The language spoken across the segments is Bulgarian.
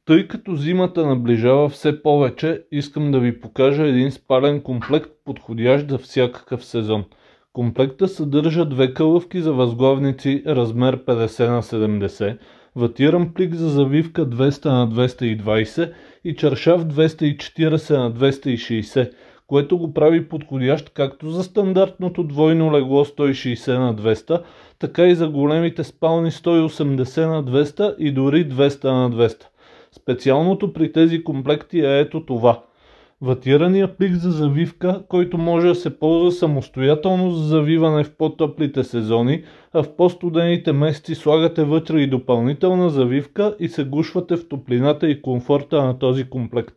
Тъй като зимата наближава все повече, искам да ви покажа един спален комплект, подходящ за всякакъв сезон. Комплектът съдържа две кълъвки за възглавници размер 50х70, ватиран плик за завивка 200х220 и чаршаф 240х260, което го прави подходящ както за стандартното двойно легло 160х200, така и за големите спални 180х200 и дори 200х200. Специалното при тези комплекти е ето това. Ватирания плик за завивка, който може да се ползва самостоятелно за завиване в по-топлите сезони, а в по-студените месеци слагате вътре и допълнителна завивка и се гушвате в топлината и комфорта на този комплект.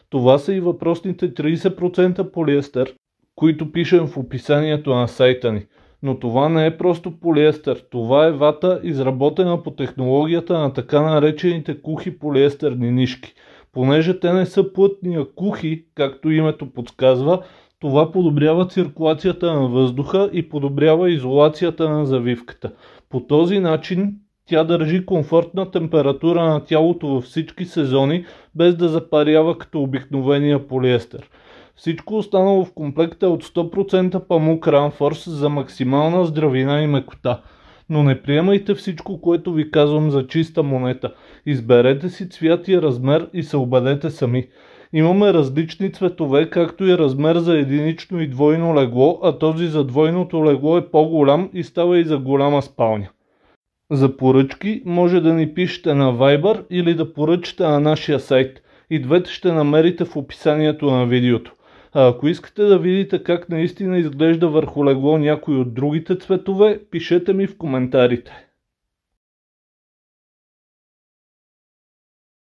Това са и въпросните 30% полиестер, които пишем в описанието на сайта ни. Но това не е просто полиестер, това е вата, изработена по технологията на така наречените кухи полиестерни нишки. Понеже те не са плътни, а кухи, както името подсказва, това подобрява циркулацията на въздуха и подобрява изолацията на завивката. По този начин тя държи комфортна температура на тялото във всички сезони, без да запарява като обикновения полиестер. Всичко останало в комплекта е от 100% памук Ранфорс за максимална здравина и мекота. Но не приемайте всичко, което ви казвам за чиста монета. Изберете си цвят и размер и се убедете сами. Имаме различни цветове, както и размер за единично и двойно легло, а този за двойното легло е по-голям и става и за голяма спалня. За поръчки може да ни пишете на Viber или да поръчате на нашия сайт. И двете ще намерите в описанието на видеото. А ако искате да видите как наистина изглежда върху легло някой от другите цветове, пишете ми в коментарите.